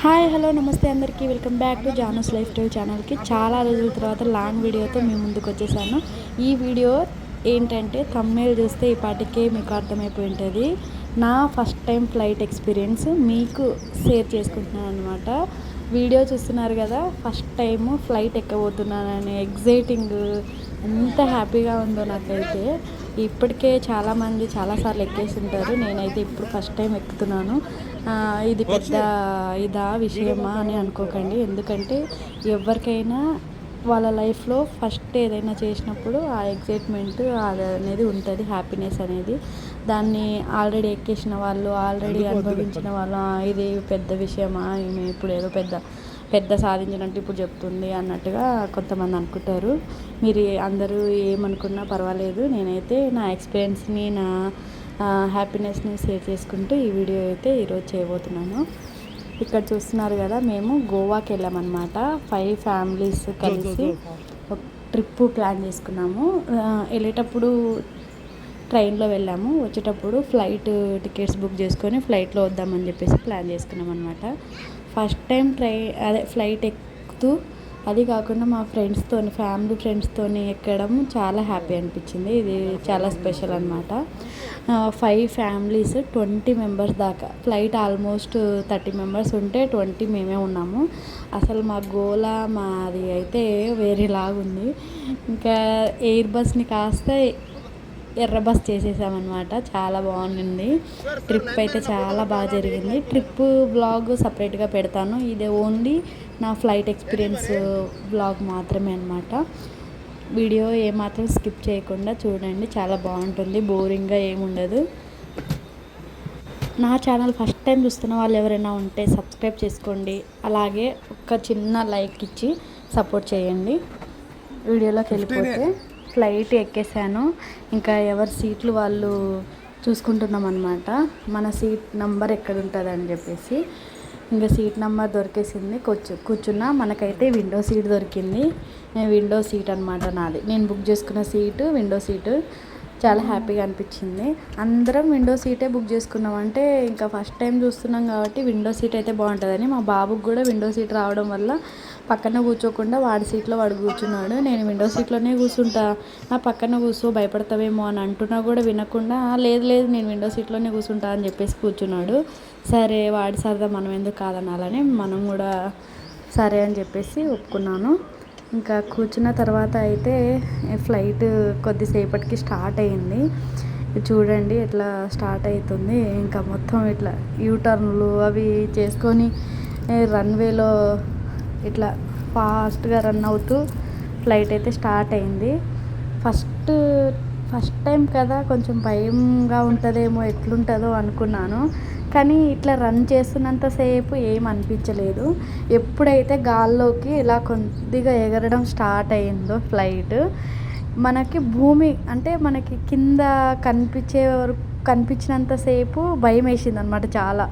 Hi hello నమస్తే అందరికీ welcome back to Janu's life style ఛానల్కి. చాలా రోజుల తర్వాత లాంగ్ వీడియోతో మేము ముందుకు వచ్చేసాను. ఈ వీడియో ఏంటంటే థంబ్నెయిల్ చూస్తే ఈ పాటికే మీకు అర్థమైపోయి ఉంటుంది. నా ఫస్ట్ టైం ఫ్లైట్ ఎక్స్పీరియన్స్ మీకు షేర్ చేసుకుంటున్నాను అనమాట. వీడియో చూస్తున్నారు కదా, ఫస్ట్ టైము ఫ్లైట్ ఎక్కబోతున్నానని ఎగ్జైటింగ్ ఎంత హ్యాపీగా ఉందో నాకైతే. ఇప్పటికే చాలామంది చాలాసార్లు ఎక్కేసి ఉంటారు, నేనైతే ఇప్పుడు ఫస్ట్ టైం ఎక్కుతున్నాను. ఇది పెద్ద విషయమా అని అనుకోకండి, ఎందుకంటే ఎవరికైనా వాళ్ళ లైఫ్లో ఫస్ట్ ఏదైనా చేసినప్పుడు ఆ ఎగ్జైట్మెంట్ అది అనేది ఉంటుంది, హ్యాపీనెస్ అనేది. దాన్ని ఆల్రెడీ ఎక్కేసిన వాళ్ళు, ఆల్రెడీ అనుభవించిన వాళ్ళు ఇది పెద్ద విషయమా, ఈమె ఇప్పుడు ఏదో పెద్ద సాధించినట్టు ఇప్పుడు చెప్తుంది అన్నట్టుగా కొంతమంది అనుకుంటారు. మీరు అందరూ ఏమనుకున్నా పర్వాలేదు, నేనైతే నా ఎక్స్పీరియన్స్ని, నా హ్యాపీనెస్ని షేర్ చేసుకుంటూ ఈ వీడియో అయితే ఈరోజు చేయబోతున్నాను. ఇక్కడ చూస్తున్నారు కదా, మేము గోవాకి వెళ్ళామన్నమాట. 5 ఫ్యామిలీస్ కలిసి ఒక ట్రిప్ ప్లాన్ చేసుకున్నాము. వెళ్ళేటప్పుడు ట్రైన్లో వెళ్ళాము, వచ్చేటప్పుడు ఫ్లైట్ టికెట్స్ బుక్ చేసుకొని ఫ్లైట్లో వద్దామని చెప్పేసి ప్లాన్ చేసుకున్నాం అనమాట. ఫస్ట్ టైం ఫ్లైట్ ఎక్కుతూ, అది కాకుండా మా ఫ్యామిలీ ఫ్రెండ్స్తో ఎక్కడం చాలా హ్యాపీ అనిపించింది. ఇది చాలా స్పెషల్ అనమాట. 5 ఫ్యామిలీస్ 20 మెంబర్స్ దాకా. ఫ్లైట్ ఆల్మోస్ట్ 30 మెంబర్స్ ఉంటే 20 మేమే ఉన్నాము. అసలు మా గోలా మాది అయితే వేరేలాగుంది. ఇంకా ఎయిర్ బస్ని కాస్త ఎర్ర బస్ చేసేసామన్నమాట. చాలా బాగుంది. ట్రిప్ అయితే చాలా బాగా జరిగింది. ట్రిప్ బ్లాగ్ సపరేట్గా పెడతాను, ఇది ఓన్లీ నా ఫ్లైట్ ఎక్స్పీరియన్స్ బ్లాగ్ మాత్రమే అనమాట. వీడియో ఏమాత్రం స్కిప్ చేయకుండా చూడండి, చాలా బాగుంటుంది, బోరింగ్గా ఏముండదు. నా ఛానల్ ఫస్ట్ టైం చూస్తున్న వాళ్ళు ఎవరైనా ఉంటే సబ్స్క్రైబ్ చేసుకోండి, అలాగే ఒక చిన్న లైక్ ఇచ్చి సపోర్ట్ చేయండి. వీడియోలోకి వెళ్ళిపోతే, ఫ్లైట్ ఎక్కేసాను. ఇంకా ఎవరి సీట్లు వాళ్ళు చూసుకుంటున్నాం అనమాట. మన సీట్ నెంబర్ ఎక్కడ ఉంటుందని చెప్పేసి ఇంకా సీట్ నెంబర్ దొరికేసింది. కూర్చున్నా. మనకైతే విండో సీట్ దొరికింది. విండో సీట్ అనమాట నాది. నేను బుక్ చేసుకున్న సీటు విండో సీటు. చాలా హ్యాపీగా అనిపించింది. అందరం విండో సీటే బుక్ చేసుకున్నాం. అంటే ఇంకా ఫస్ట్ టైం చూస్తున్నాం కాబట్టి విండో సీట్ అయితే బాగుంటుందని. మా బాబుకి కూడా విండో సీట్ రావడం వల్ల పక్కన కూర్చోకుండా వాడి సీట్లో వాడు కూర్చున్నాడు. నేను విండో సీట్లోనే కూర్చుంటా, నా పక్కన కూర్చో, భయపడతావేమో అని అంటున్నా కూడా వినకుండా, లేదు నేను విండో సీట్లోనే కూర్చుంటా అని చెప్పేసి కూర్చున్నాడు. సరే వాడి సరదా మనం ఎందుకు కాదనాలని మనం కూడా సరే అని చెప్పేసి ఒప్పుకున్నాను. ఇంకా కూర్చున్న తర్వాత అయితే ఫ్లైట్ కొద్దిసేపటికి స్టార్ట్ అయ్యింది. చూడండి ఎట్లా స్టార్ట్ అవుతుంది. ఇంకా మొత్తం ఇట్లా యూటర్న్లు అవి చేసుకొని రన్వేలో ఇట్లా ఫాస్ట్గా రన్ అవుతూ ఫ్లైట్ అయితే స్టార్ట్ అయింది. ఫస్ట్ టైం కదా, కొంచెం భయంగా ఉంటుందేమో, ఎట్లుంటుందో అనుకున్నాను. కానీ ఇట్లా రన్ చేస్తున్నంతసేపు ఏం అనిపించలేదు. ఎప్పుడైతే గాల్లోకి ఇలా కొద్దిగా ఎగరడం స్టార్ట్ అయిందో ఫ్లైట్, మనకి భూమి అంటే మనకి కింద కనిపించినంతసేపు భయం వేసింది అనమాట చాలా.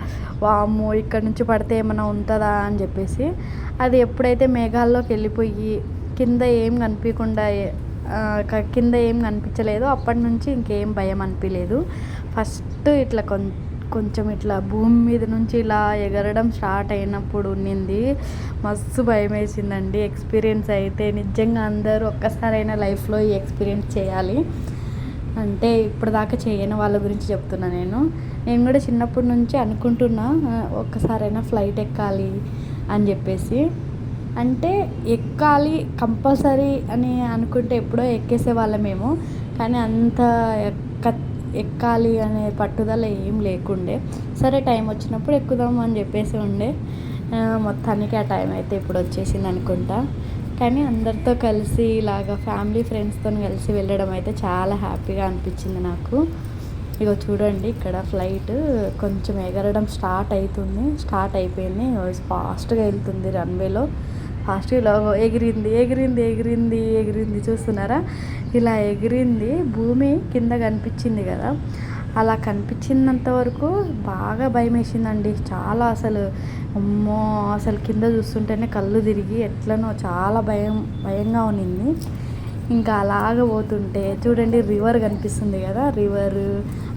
వామ్మో, ఇక్కడ నుంచి పడితే ఏమైనా ఉంటుందా అని చెప్పేసి. అది ఎప్పుడైతే మేఘాల్లోకి వెళ్ళిపోయి కింద ఏం కనిపించలేదో అప్పటి నుంచి ఇంకేం భయం అనిపించలేదు. ఫస్ట్ ఇట్లా కొంచెం ఇట్లా భూమి మీద నుంచి ఇలా ఎగరడం స్టార్ట్ అయినప్పుడు ఉన్నింది, మస్తు భయం వేసిందండి. ఎక్స్పీరియన్స్ అయితే నిజంగా అందరూ ఒక్కసారైనా లైఫ్లో ఈ ఎక్స్పీరియన్స్ చేయాలి. అంటే ఇప్పటిదాకా చేయని వాళ్ళ గురించి చెప్తున్నా. నేను కూడా చిన్నప్పటి నుంచి అనుకుంటున్నా ఒక్కసారైనా ఫ్లైట్ ఎక్కాలి అని చెప్పేసి. అంటే ఎక్కాలి కంపల్సరీ అని అనుకుంటే ఎప్పుడో ఎక్కేసే వాళ్ళమేమో, కానీ అంత ఎక్కాలి అనే పట్టుదల ఏం లేకుండే. సరే టైం వచ్చినప్పుడు ఎక్కుదాం అని చెప్పేసి ఉండే. మొత్తానికి ఆ టైం అయితే ఇప్పుడు వచ్చేసింది అనుకుంటా. కానీ అందరితో కలిసి ఇలాగ ఫ్యామిలీ ఫ్రెండ్స్తో కలిసి వెళ్ళడం అయితే చాలా హ్యాపీగా అనిపించింది నాకు. ఇగో చూడండి, ఇక్కడ ఫ్లైట్ కొంచెం ఎగరడం స్టార్ట్ అయిపోయింది. ఫాస్ట్గా వెళ్తుంది రన్వేలో. ఫాస్ట్గా ఇలా ఎగిరింది చూస్తున్నారా, ఇలా ఎగిరింది. భూమి కింద కనిపించింది కదా, అలా కనిపించినంత వరకు బాగా భయం వేసిందండి చాలా. అమ్మో, అసలు కింద చూస్తుంటేనే కళ్ళు తిరిగి ఎట్లనో చాలా భయంగా ఉన్నింది. ఇంకా అలాగ పోతుంటే చూడండి రివర్ కనిపిస్తుంది కదా, రివర్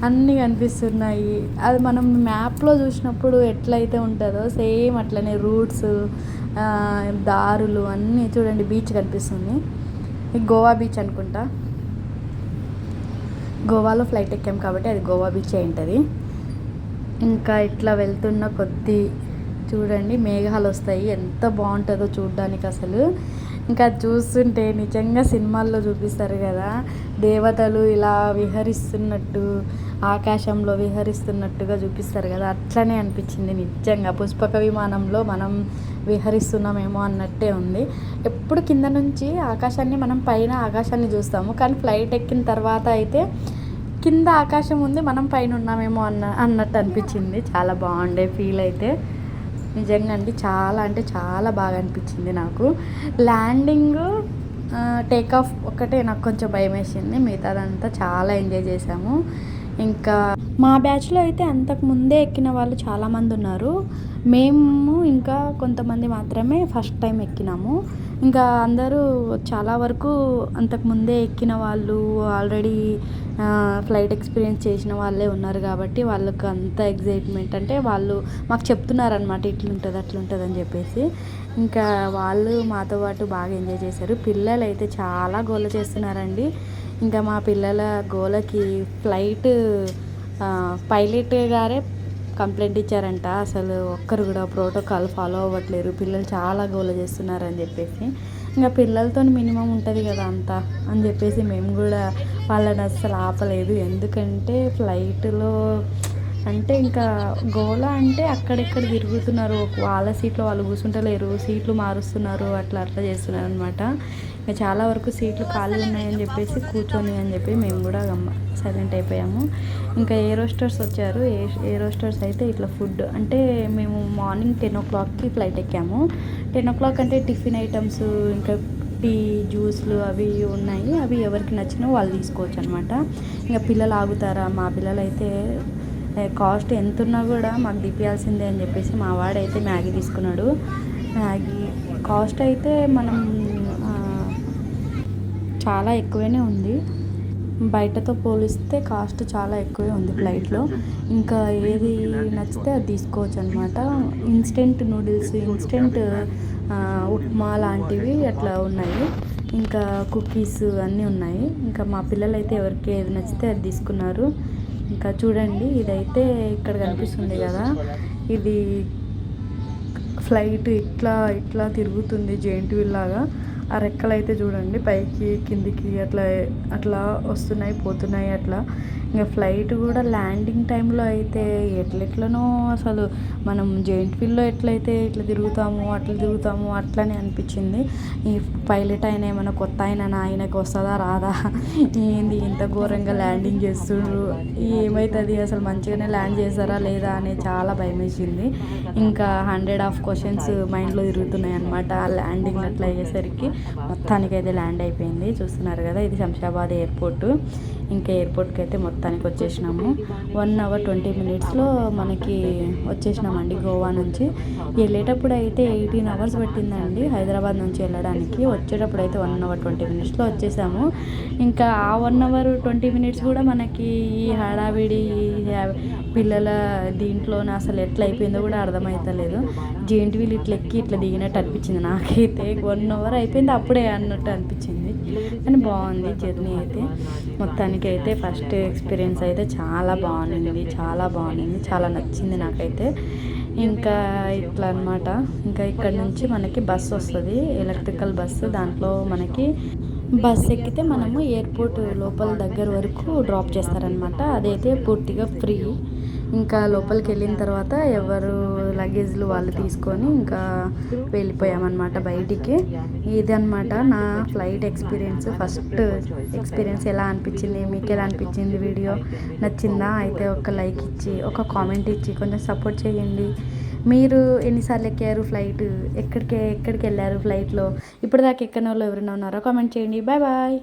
అన్నీ కనిపిస్తున్నాయి. అది మనం మ్యాప్లో చూసినప్పుడు ఎట్లయితే ఉంటుందో సేమ్ అట్లనే రూట్స్, దారులు అన్నీ చూడండి. బీచ్ కనిపిస్తుంది, గోవా బీచ్ అనుకుంటా. గోవాలో ఫ్లైట్ ఎక్కాం కాబట్టి అది గోవా బీచ్ అయి ఉంటుంది. ఇంకా ఇట్లా వెళ్తున్న కొద్దీ చూడండి మేఘాలు వస్తాయి, ఎంత బాగుంటుందో చూడ్డానికి అసలు. ఇంకా చూస్తుంటే నిజంగా సినిమాల్లో చూపిస్తారు కదా, దేవతలు ఇలా విహరిస్తున్నట్టు, ఆకాశంలో విహరిస్తున్నట్టుగా చూపిస్తారు కదా, అట్లనే అనిపించింది నిజంగా. పుష్పక విమానంలో మనం విహరిస్తున్నామేమో అన్నట్టే ఉంది. ఎప్పుడు కింద నుంచి ఆకాశాన్ని, మనం పైన ఆకాశాన్ని చూస్తాము, కానీ ఫ్లైట్ ఎక్కిన తర్వాత అయితే కింద ఆకాశం ఉంది, మనం పైన ఉన్నామేమో అన్నట్టు అనిపించింది. చాలా బాగుండే ఫీల్ అయితే నిజంగా అండి. చాలా అంటే చాలా బాగా అనిపించింది నాకు. ల్యాండింగ్, టేక్ ఆఫ్ ఒక్కటే నాకు కొంచెం భయం వేసింది, మిగతాదంతా చాలా ఎంజాయ్ చేసాము. ఇంకా మా బ్యాచ్లో అయితే అంతకు ముందే ఎక్కిన వాళ్ళు చాలామంది ఉన్నారు. మేము ఇంకా కొంతమంది మాత్రమే ఫస్ట్ టైం ఎక్కినాము. ఇంకా అందరూ చాలా వరకు అంతకు ముందే ఎక్కిన వాళ్ళు, ఆల్రెడీ ఫ్లైట్ ఎక్స్పీరియన్స్ చేసిన వాళ్ళే ఉన్నారు కాబట్టి వాళ్ళకి అంత ఎగ్జైట్మెంట్, అంటే వాళ్ళు మాకు చెప్తున్నారనమాట ఇట్లుంటుంది అట్లుంటుంది అని చెప్పేసి. ఇంకా వాళ్ళు మాతో పాటు బాగా ఎంజాయ్ చేశారు. పిల్లలు అయితే చాలా గోల చేస్తున్నారండి. ఇంకా మా పిల్లల గోలకి ఫ్లైట్ పైలట్ గారే కంప్లైంట్ ఇచ్చారంట, అసలు ఒక్కరు కూడా ప్రోటోకాల్ ఫాలో అవ్వట్లేరు, పిల్లలు చాలా గోల చేస్తున్నారు అని చెప్పేసి. ఇంకా పిల్లలతో మినిమం ఉంటుంది కదా అంతా అని చెప్పేసి మేము కూడా వాళ్ళని అస్సలు ఆపలేదు. ఎందుకంటే ఫ్లైట్లో అంటే ఇంకా గోల అంటే అక్కడెక్కడ తిరుగుతున్నారు, వాళ్ళ సీట్లో వాళ్ళు కూర్చుంటలేరు, సీట్లు మారుస్తున్నారు, అట్లా చేస్తున్నారు అనమాట. ఇంకా చాలా వరకు సీట్లు ఖాళీ ఉన్నాయని చెప్పేసి కూర్చొని అని చెప్పి మేము కూడా సైలెంట్ అయిపోయాము. ఇంకా ఏ రోస్టర్స్ వచ్చారు. ఏ రోస్టర్స్ అయితే ఇట్లా ఫుడ్, అంటే మేము మార్నింగ్ 10 o'clockకి ఫ్లైట్ ఎక్కాము. 10 o'clock అంటే టిఫిన్ ఐటమ్స్, ఇంకా టీ, జ్యూస్లు అవి ఉన్నాయి. అవి ఎవరికి నచ్చినా వాళ్ళు తీసుకోవచ్చు అనమాట. ఇంకా పిల్లలు ఆగుతారా, మా పిల్లలు అయితే కాస్ట్ ఎంత ఉన్నా కూడా మాకు దిప్పియాల్సిందే అని చెప్పేసి మా వాడైతే మ్యాగీ తీసుకున్నాడు. మ్యాగీ కాస్ట్ అయితే మనం చాలా ఎక్కువనే ఉంది, బయటతో పోలిస్తే కాస్ట్ చాలా ఎక్కువే ఉంది ఫ్లైట్లో. ఇంకా ఏది నచ్చితే అది తీసుకోవచ్చు అనమాట. ఇన్స్టెంట్ నూడిల్స్, ఇన్స్టెంట్ ఉప్మా లాంటివి అట్లా ఉన్నాయి. ఇంకా కుకీస్ అన్నీ ఉన్నాయి. ఇంకా మా పిల్లలు అయితే ఎవరికి ఏది నచ్చితే అది తీసుకున్నారు. ఇంకా చూడండి ఇదైతే ఇక్కడ కనిపిస్తుంది కదా, ఇది ఫ్లైట్ ఇట్లా తిరుగుతుంది జెయింట్ వీల్ లాగా. ఆ రెక్కలు అయితే చూడండి పైకి కిందికి అట్లా వస్తున్నాయి పోతున్నాయి అట్లా. ఇంకా ఫ్లైట్ కూడా ల్యాండింగ్ టైంలో అయితే ఎట్లనో అసలు మనం జెయింట్ వీల్లో ఎట్లయితే ఇట్లా తిరుగుతామో అట్లనే అనిపించింది. ఈ పైలట్ ఆయన ఏమైనా కొత్త ఆయనకి వస్తుందా రాదా, ఏంది ఇంత ఘోరంగా ల్యాండింగ్ చేస్తుండ్రు, ఏమవుతుంది అసలు మంచిగానే ల్యాండ్ చేస్తారా లేదా అని చాలా భయం వేసింది. ఇంకా 100 questions మైండ్లో తిరుగుతున్నాయి అనమాట. ఆ ల్యాండింగ్ అట్లా అయ్యేసరికి మొత్తానికైతే ల్యాండ్ అయిపోయింది. చూస్తున్నారు కదా, ఇది శంషాబాద్ ఎయిర్పోర్టు. ఇంకా ఎయిర్పోర్ట్కి అయితే మొత్తానికి వచ్చేసినాము. 1 hour 20 minutesలో మనకి వచ్చేసినామండి గోవా నుంచి. వెళ్ళేటప్పుడు అయితే 18 hours పట్టిందండి హైదరాబాద్ నుంచి వెళ్ళడానికి. వచ్చేటప్పుడు అయితే 1 hour 20 minutesలో వచ్చేసాము. ఇంకా ఆ 1 hour 20 minutes కూడా మనకి ఈ హడావిడి పిల్లల దీంట్లోనే అసలు ఎట్లా అయిపోయిందో కూడా అర్థమవుతలేదు. జెయింట్ వీల్ ఇట్లా ఎక్కి ఇట్లా దిగినట్టు అనిపించింది నాకైతే. 1 hour అయిపోయింది అప్పుడే అన్నట్టు అనిపించింది, కానీ బాగుంది జర్నీ అయితే. మొత్తానికి అయితే ఫస్ట్ ఎక్స్పీరియన్స్ అయితే చాలా బాగుంది, చాలా నచ్చింది నాకైతే. ఇంకా ఇట్లా అనమాట. ఇంకా ఇక్కడ నుంచి మనకి బస్సు వస్తుంది, ఎలక్ట్రికల్ బస్సు. దాంట్లో మనకి బస్ ఎక్కితే మనము ఎయిర్పోర్ట్ లోపల దగ్గర వరకు డ్రాప్ చేస్తారనమాట. అదైతే పూర్తిగా ఫ్రీ. ఇంకా లోపలికి వెళ్ళిన తర్వాత ఎవరు లగేజ్లు వాళ్ళు తీసుకొని ఇంకా వెళ్ళిపోయామన్నమాట బయటికి. ఇదన్నమాట నా ఫ్లైట్ ఎక్స్పీరియన్స్, ఫస్ట్ ఎక్స్పీరియన్స్. ఎలా అనిపించింది, మీకు ఎలా అనిపించింది, వీడియో నచ్చిందా అయితే ఒక లైక్ ఇచ్చి ఒక కామెంట్ ఇచ్చి కొంచెం సపోర్ట్ చేయండి. మీరు ఎన్నిసార్లు ఎక్కారు ఫ్లైట్, ఎక్కడికి వెళ్ళారు ఫ్లైట్లో, ఇప్పటిదాకా ఎక్కని వాళ్ళు ఎవరైనా ఉన్నారో కామెంట్ చేయండి. Bye bye.